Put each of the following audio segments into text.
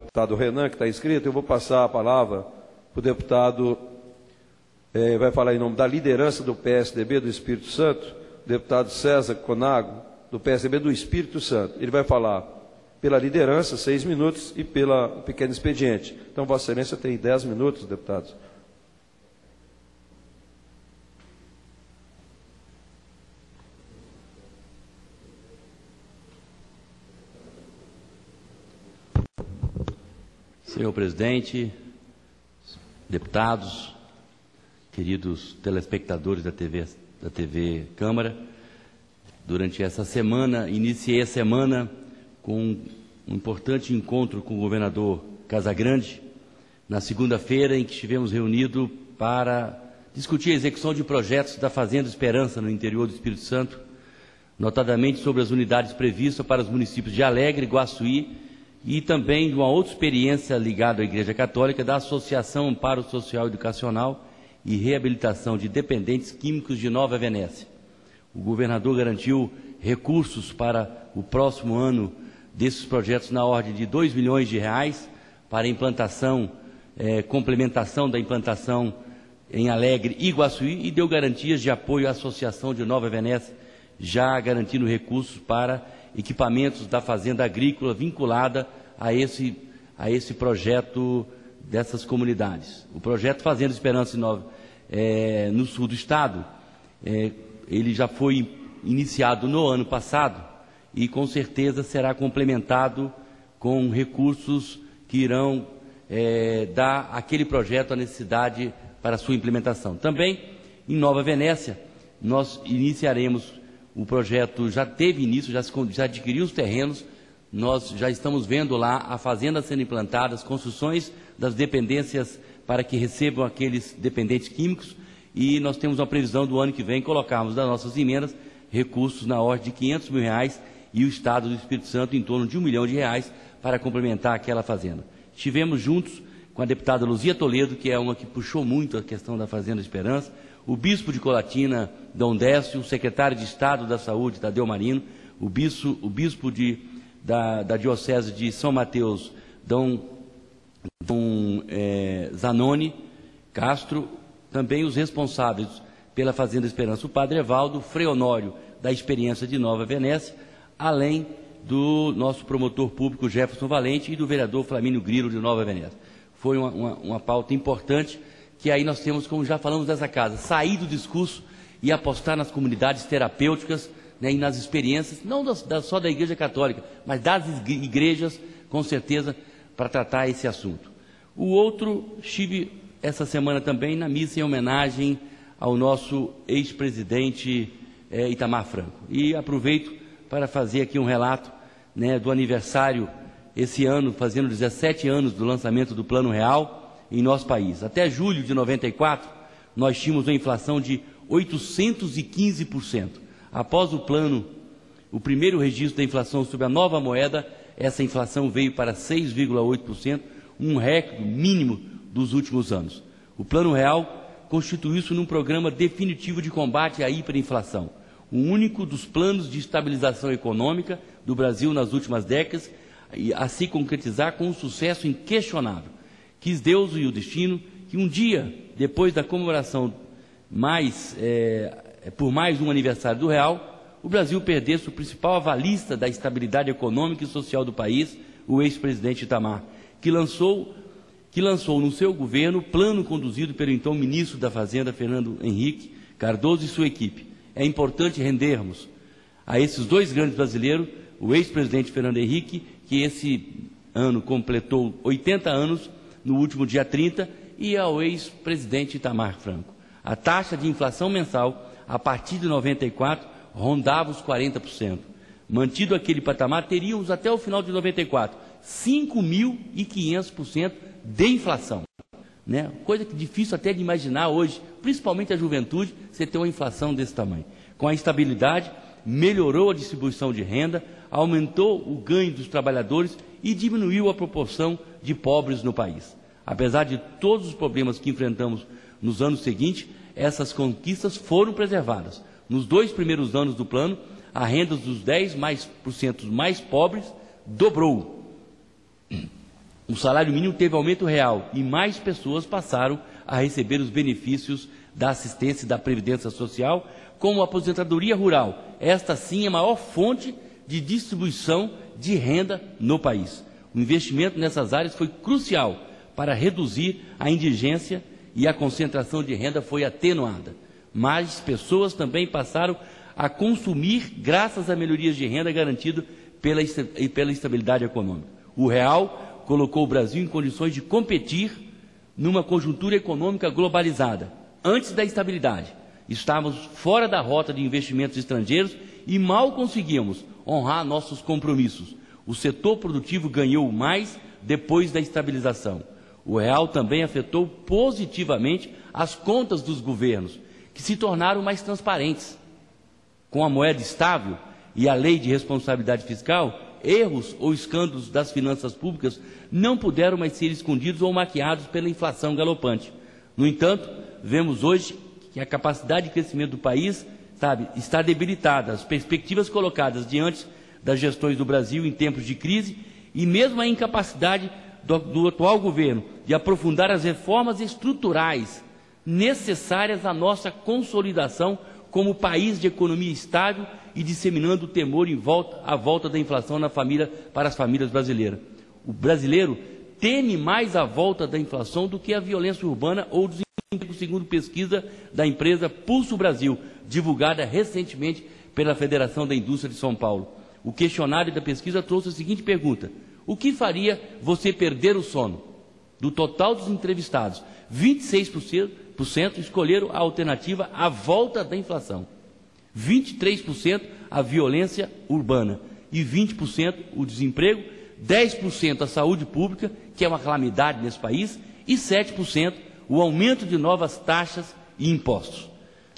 deputado Renan, que está inscrito, eu vou passar a palavra para o deputado, vai falar em nome da liderança do PSDB do Espírito Santo, o deputado César Conago, do PSDB do Espírito Santo. Ele vai falar pela liderança, 6 minutos, e pela pequeno expediente. Então, Vossa Excelência tem 10 minutos, deputados. Senhor presidente, deputados, queridos telespectadores da TV Câmara, durante essa semana, iniciei a semana com um importante encontro com o governador Casagrande, na segunda-feira, em que estivemos reunidos para discutir a execução de projetos da Fazenda Esperança no interior do Espírito Santo, notadamente sobre as unidades previstas para os municípios de Alegre, Guaçuí, e também de uma outra experiência ligada à Igreja Católica, da Associação Amparo Social Educacional e Reabilitação de Dependentes Químicos de Nova Venécia. O governador garantiu recursos para o próximo ano desses projetos na ordem de R$2 milhões para a implantação, complementação da implantação em Alegre e Guaçuí, e deu garantias de apoio à Associação de Nova Venécia, já garantindo recursos para equipamentos da fazenda agrícola vinculada a esse projeto dessas comunidades. O projeto Fazenda Esperança no sul do estado, ele já foi iniciado no ano passado e com certeza será complementado com recursos que irão dar àquele projeto a necessidade para a sua implementação. Também, em Nova Venécia, nós iniciaremos. O projeto já teve início, já adquiriu os terrenos, nós já estamos vendo lá a fazenda sendo implantada, as construções das dependências para que recebam aqueles dependentes químicos, e nós temos uma previsão do ano que vem colocarmos das nossas emendas recursos na ordem de R$500 mil e o Estado do Espírito Santo em torno de R$1 milhão para complementar aquela fazenda. Estivemos juntos com a deputada Luzia Toledo, que é uma que puxou muito a questão da Fazenda Esperança, o bispo de Colatina, Dom Décio, o secretário de Estado da Saúde, Tadeu Marino, o bispo da Diocese de São Mateus, Dom Zanoni Castro, também os responsáveis pela Fazenda Esperança, o padre Evaldo, Frei Honório, da Experiência de Nova Venécia, além do nosso promotor público Jefferson Valente e do vereador Flamínio Grilo, de Nova Venécia. Foi uma pauta importante, que aí nós temos, como já falamos dessa casa, sair do discurso e apostar nas comunidades terapêuticas, né, e nas experiências, não só da Igreja Católica, mas das igrejas, com certeza, para tratar esse assunto. O outro, estive essa semana também na missa em homenagem ao nosso ex-presidente Itamar Franco. E aproveito para fazer aqui um relato, né, do aniversário, esse ano, fazendo 17 anos do lançamento do Plano Real em nosso país. Até julho de 94, nós tínhamos uma inflação de 815%. Após o plano, o primeiro registro da inflação sob a nova moeda, essa inflação veio para 6,8%, um recorde mínimo dos últimos anos. O Plano Real constituiu-se num programa definitivo de combate à hiperinflação, o único dos planos de estabilização econômica do Brasil nas últimas décadas, a se concretizar com um sucesso inquestionável. Quis Deus e o destino que um dia, depois da comemoração por mais um aniversário do Real, o Brasil perdesse o principal avalista da estabilidade econômica e social do país, o ex-presidente Itamar, que lançou no seu governo o plano conduzido pelo então ministro da Fazenda, Fernando Henrique Cardoso, e sua equipe. É importante rendermos a esses dois grandes brasileiros, o ex-presidente Fernando Henrique, que esse ano completou 80 anos, no último dia 30, e ao ex-presidente Itamar Franco. A taxa de inflação mensal, a partir de 94, rondava os 40%. Mantido aquele patamar, teríamos até o final de 94, 5.500% de inflação. Né? Coisa que é difícil até de imaginar hoje, principalmente a juventude, você ter uma inflação desse tamanho. Com a estabilidade, melhorou a distribuição de renda, aumentou o ganho dos trabalhadores e diminuiu a proporção de pobres no país. Apesar de todos os problemas que enfrentamos nos anos seguintes, essas conquistas foram preservadas. Nos 2 primeiros anos do plano, a renda dos 10% mais pobres dobrou. O salário mínimo teve aumento real e mais pessoas passaram a receber os benefícios da assistência e da previdência social, como a aposentadoria rural. Esta sim é a maior fonte de distribuição de renda no país. O investimento nessas áreas foi crucial para reduzir a indigência e a concentração de renda foi atenuada. Mais pessoas também passaram a consumir graças a melhorias de renda garantidas pela estabilidade econômica. O real colocou o Brasil em condições de competir numa conjuntura econômica globalizada. Antes da estabilidade, estávamos fora da rota de investimentos estrangeiros e mal conseguíamos honrar nossos compromissos. O setor produtivo ganhou mais depois da estabilização. O real também afetou positivamente as contas dos governos, que se tornaram mais transparentes. Com a moeda estável e a lei de responsabilidade fiscal, erros ou escândalos das finanças públicas não puderam mais ser escondidos ou maquiados pela inflação galopante. No entanto, vemos hoje que a capacidade de crescimento do país, está debilitada. As perspectivas colocadas diante das gestões do Brasil em tempos de crise e mesmo a incapacidade do atual governo de aprofundar as reformas estruturais necessárias à nossa consolidação como país de economia estável e disseminando o temor à volta da inflação para as famílias brasileiras. O brasileiro teme mais a volta da inflação do que a violência urbana ou desemprego, segundo pesquisa da empresa Pulso Brasil, divulgada recentemente pela Federação da Indústria de São Paulo. O questionário da pesquisa trouxe a seguinte pergunta: o que faria você perder o sono? Do total dos entrevistados, 26% escolheram a alternativa à volta da inflação, 23% a violência urbana e 20% o desemprego, 10% a saúde pública, que é uma calamidade nesse país, e 7% o aumento de novas taxas e impostos.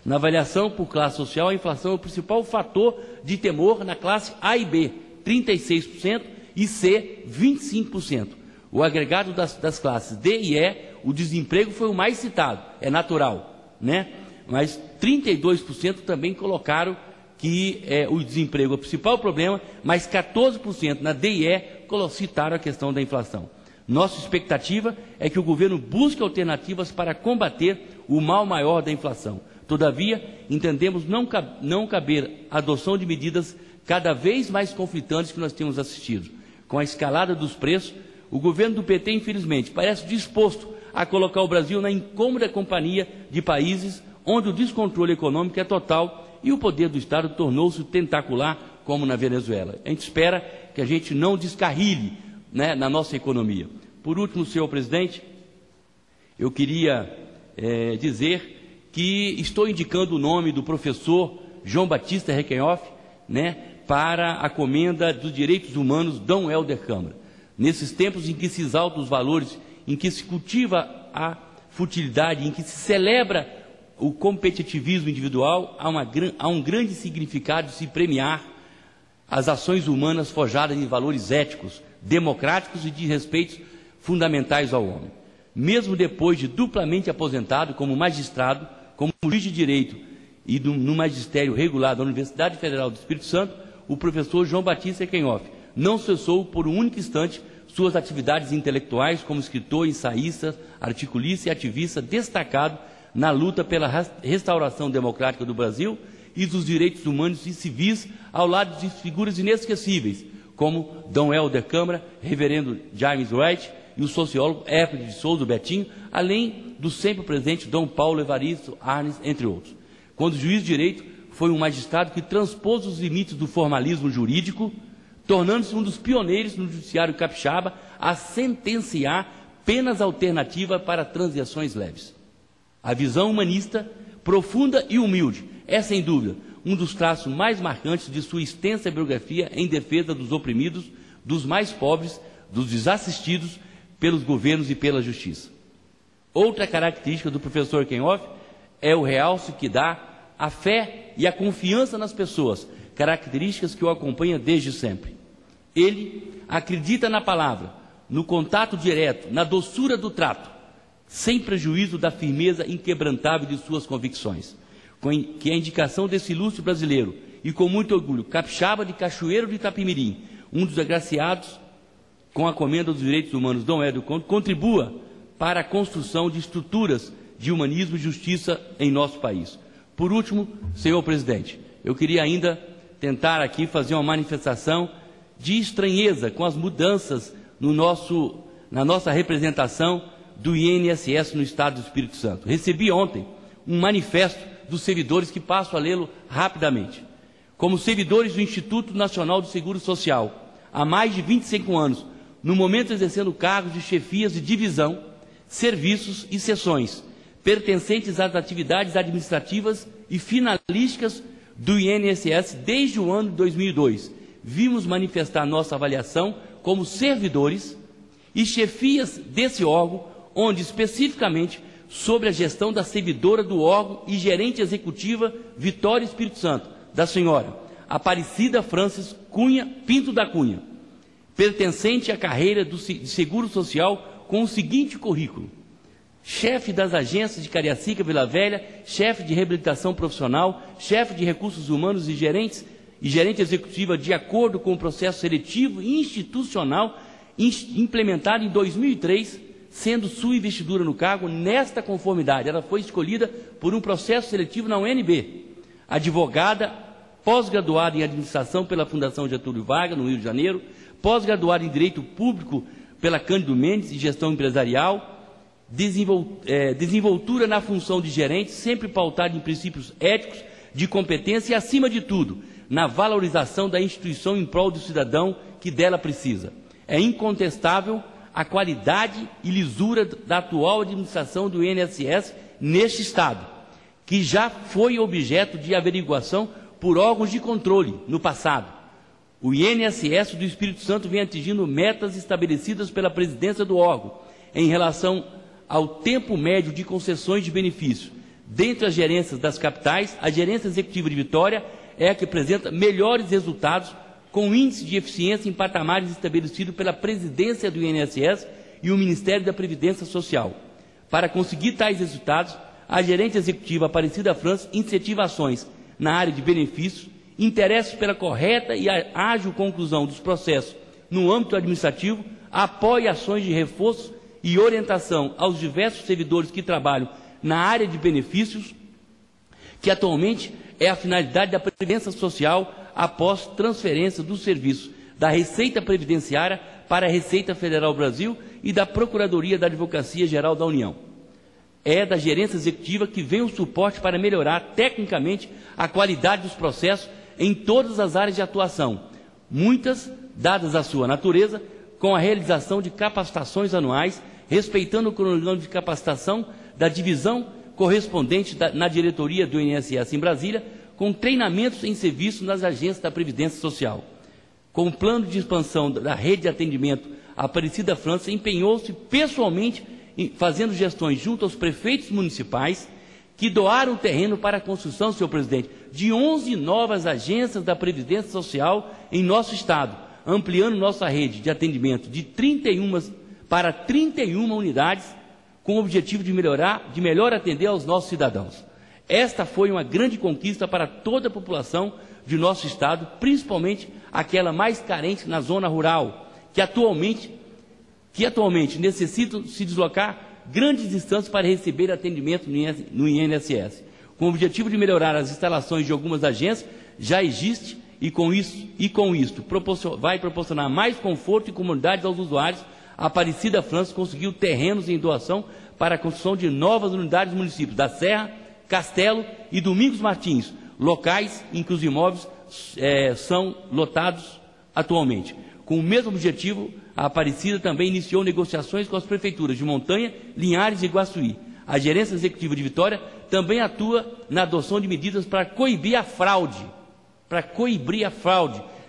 Na avaliação por classe social, a inflação é o principal fator de temor na classe A e B, 36%, e C, 25%. O agregado das classes D e E, o desemprego foi o mais citado, é natural, né? Mas 32% também colocaram que o desemprego é o principal problema, mas 14% na D e E citaram a questão da inflação. Nossa expectativa é que o governo busque alternativas para combater o mal maior da inflação. Todavia, entendemos não caber a adoção de medidas cada vez mais conflitantes que nós temos assistido. Com a escalada dos preços, o governo do PT, infelizmente, parece disposto a colocar o Brasil na incômoda companhia de países onde o descontrole econômico é total e o poder do Estado tornou-se tentacular, como na Venezuela. A gente espera que a gente não descarrile, né, na nossa economia. Por último, senhor presidente, eu queria dizer que estou indicando o nome do professor João Batista Requenhoff, né, para a comenda dos direitos humanos Dom Helder Câmara. Nesses tempos em que se exaltam os valores, em que se cultiva a futilidade, em que se celebra o competitivismo individual, há um grande significado de se premiar as ações humanas forjadas em valores éticos, democráticos e de respeitos fundamentais ao homem. Mesmo depois de duplamente aposentado como magistrado, como juiz de direito e no magistério regular da Universidade Federal do Espírito Santo, o professor João Batista Requenhoff não cessou por um único instante suas atividades intelectuais como escritor, ensaísta, articulista e ativista destacado na luta pela restauração democrática do Brasil e dos direitos humanos e civis, ao lado de figuras inesquecíveis, como Dom Helder Câmara, reverendo James Wright e o sociólogo Hércules de Souza Betinho, além do sempre presente Dom Paulo Evaristo Arnes, entre outros. Quando juiz de direito, foi um magistrado que transpôs os limites do formalismo jurídico, tornando-se um dos pioneiros no judiciário capixaba a sentenciar penas alternativas para transações leves. A visão humanista, profunda e humilde, é sem dúvida um dos traços mais marcantes de sua extensa biografia em defesa dos oprimidos, dos mais pobres, dos desassistidos pelos governos e pela justiça. Outra característica do professor Requenhoff é o realce que dá a fé e a confiança nas pessoas, características que o acompanham desde sempre. Ele acredita na palavra, no contato direto, na doçura do trato, sem prejuízo da firmeza inquebrantável de suas convicções, que é a indicação desse ilustre brasileiro, e com muito orgulho, capixaba de Cachoeiro de Itapemirim, um dos agraciados com a Comenda dos Direitos Humanos Dom Hélio Conde, contribua para a construção de estruturas de humanismo e justiça em nosso país. Por último, senhor presidente, eu queria ainda tentar aqui fazer uma manifestação de estranheza com as mudanças na nossa representação do INSS no Estado do Espírito Santo. Recebi ontem um manifesto dos servidores que passo a lê-lo rapidamente. Como servidores do Instituto Nacional do Seguro Social, há mais de 25 anos, no momento exercendo cargos de chefias de divisão, serviços e seções, pertencentes às atividades administrativas e finalísticas do INSS desde o ano de 2002, vimos manifestar nossa avaliação como servidores e chefias desse órgão, onde especificamente sobre a gestão da servidora do órgão e gerente executiva Vitória Espírito Santo, da senhora Aparecida Francis Cunha Pinto da Cunha, pertencente à carreira de Seguro Social com o seguinte currículo: chefe das agências de Cariacica, Vila Velha, chefe de reabilitação profissional, chefe de recursos humanos e gerente executiva de acordo com o processo seletivo institucional implementado em 2003, sendo sua investidura no cargo nesta conformidade. Ela foi escolhida por um processo seletivo na UNB. Advogada, pós-graduada em administração pela Fundação Getúlio Vargas, no Rio de Janeiro, pós-graduada em Direito Público pela Cândido Mendes e Gestão Empresarial, desenvoltura na função de gerente, sempre pautada em princípios éticos, de competência e, acima de tudo, na valorização da instituição em prol do cidadão que dela precisa. É incontestável a qualidade e lisura da atual administração do INSS neste Estado, que já foi objeto de averiguação por órgãos de controle no passado. O INSS do Espírito Santo vem atingindo metas estabelecidas pela presidência do órgão em relação ao tempo médio de concessões de benefício. Dentre as gerências das capitais, a gerência executiva de Vitória é a que apresenta melhores resultados, com índice de eficiência em patamares estabelecidos pela presidência do INSS e o Ministério da Previdência Social. Para conseguir tais resultados, a gerente executiva Aparecida França incentiva ações na área de benefícios, interesses pela correta e ágil conclusão dos processos no âmbito administrativo, apoia ações de reforço e orientação aos diversos servidores que trabalham na área de benefícios, que atualmente é a finalidade da Previdência Social após transferência do serviço da Receita Previdenciária para a Receita Federal Brasil e da Procuradoria da Advocacia Geral da União. É da gerência executiva que vem o suporte para melhorar tecnicamente a qualidade dos processos em todas as áreas de atuação, muitas dadas a sua natureza, com a realização de capacitações anuais, respeitando o cronograma de capacitação da divisão correspondente na diretoria do INSS em Brasília, com treinamentos em serviço nas agências da Previdência Social. Com o plano de expansão da rede de atendimento, a Aparecida França empenhou-se pessoalmente fazendo gestões junto aos prefeitos municipais, que doaram terreno para a construção, senhor presidente, de 11 novas agências da Previdência Social em nosso estado, ampliando nossa rede de atendimento de 31 para 31 unidades, com o objetivo de melhor atender aos nossos cidadãos. Esta foi uma grande conquista para toda a população de nosso estado, principalmente aquela mais carente na zona rural, que atualmente necessitam se deslocar grandes distâncias para receber atendimento no INSS. Com o objetivo de melhorar as instalações de algumas agências, já existe e com isto vai proporcionar mais conforto e comodidade aos usuários. A Aparecida França conseguiu terrenos em doação para a construção de novas unidades no município da Serra, Castelo e Domingos Martins, locais em que os imóveis são lotados atualmente. Com o mesmo objetivo, a Aparecida também iniciou negociações com as prefeituras de Montanha, Linhares e Iguaçuí. A gerência executiva de Vitória também atua na adoção de medidas para coibir a fraude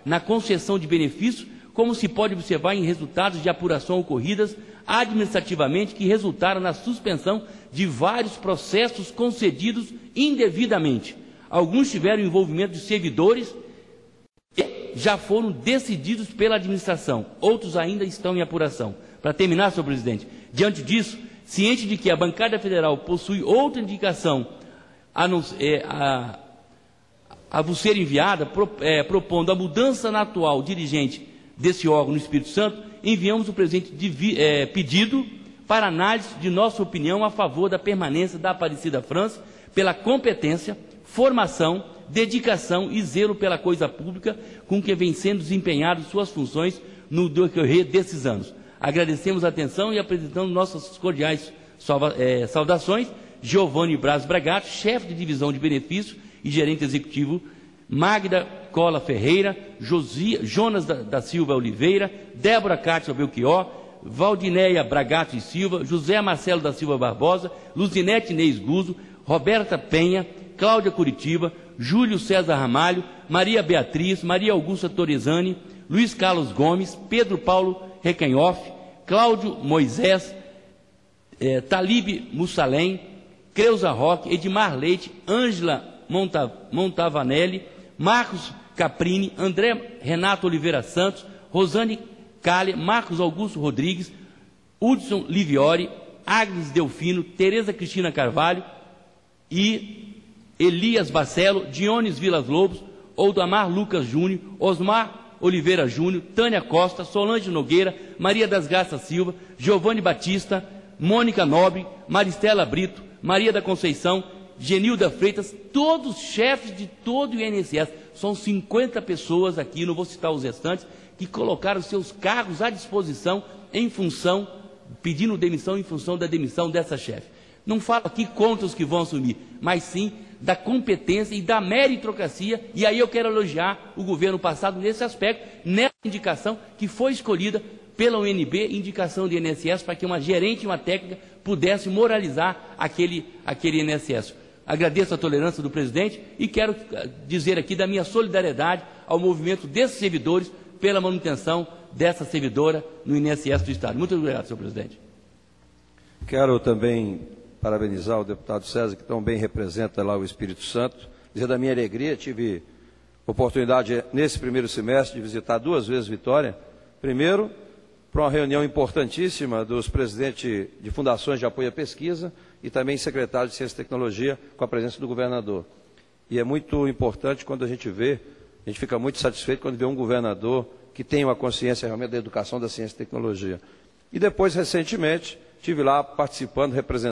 na concessão de benefícios, como se pode observar em resultados de apuração ocorridas administrativamente que resultaram na suspensão de vários processos concedidos indevidamente. Alguns tiveram envolvimento de servidores e já foram decididos pela administração, outros ainda estão em apuração. Para terminar, senhor presidente, diante disso, ciente de que a bancada federal possui outra indicação a vos ser enviada, propondo a mudança na atual dirigente desse órgão no Espírito Santo, enviamos o presente pedido para análise de nossa opinião a favor da permanência da Aparecida França pela competência, formação, dedicação e zelo pela coisa pública com que vem sendo desempenhado suas funções no decorrer desses anos. Agradecemos a atenção e apresentamos nossas cordiais saudações. Giovanni Braz Bragato, chefe de divisão de benefícios e gerente executivo, Magda Cola Ferreira, Jonas da Silva Oliveira, Débora Cátia Belchior, Valdinéia Bragato e Silva, José Marcelo da Silva Barbosa, Luzinete Neis Guzo, Roberta Penha, Cláudia Curitiba, Júlio César Ramalho, Maria Beatriz, Maria Augusta Torresani, Luiz Carlos Gomes, Pedro Paulo Recanhoff, Cláudio Moisés, Talib Mussalem, Creuza Roque, Edmar Leite, Ângela Montavanelli, Marcos Caprini, André Renato Oliveira Santos, Rosane Cale, Marcos Augusto Rodrigues, Hudson Liviori, Agnes Delfino, Tereza Cristina Carvalho e Elias Barcelo, Dionis Vilas Lobos, Oldamar Lucas Júnior, Osmar Oliveira Júnior, Tânia Costa, Solange Nogueira, Maria das Graças Silva, Giovanni Batista, Mônica Nobre, Maristela Brito, Maria da Conceição, Genilda Freitas, todos chefes de todo o INSS. São 50 pessoas aqui, não vou citar os restantes, que colocaram seus cargos à disposição em função, pedindo demissão em função da demissão dessa chefe. Não falo aqui contra os que vão assumir, mas sim da competência e da meritocracia, e aí eu quero elogiar o governo passado nesse aspecto, nessa indicação que foi escolhida pela UNB, indicação de INSS, para que uma gerente e uma técnica pudesse moralizar aquele INSS. Agradeço a tolerância do presidente e quero dizer aqui da minha solidariedade ao movimento desses servidores pela manutenção dessa servidora no INSS do Estado. Muito obrigado, senhor presidente. Quero também parabenizar o deputado César, que tão bem representa lá o Espírito Santo. Dizer da minha alegria, tive oportunidade nesse primeiro semestre de visitar 2 vezes Vitória. Primeiro, para uma reunião importantíssima dos presidentes de fundações de apoio à pesquisa e também secretários de Ciência e Tecnologia, com a presença do governador. E é muito importante quando a gente fica muito satisfeito quando vê um governador que tem uma consciência realmente da educação, da ciência e tecnologia. E depois, recentemente, estive lá participando, representando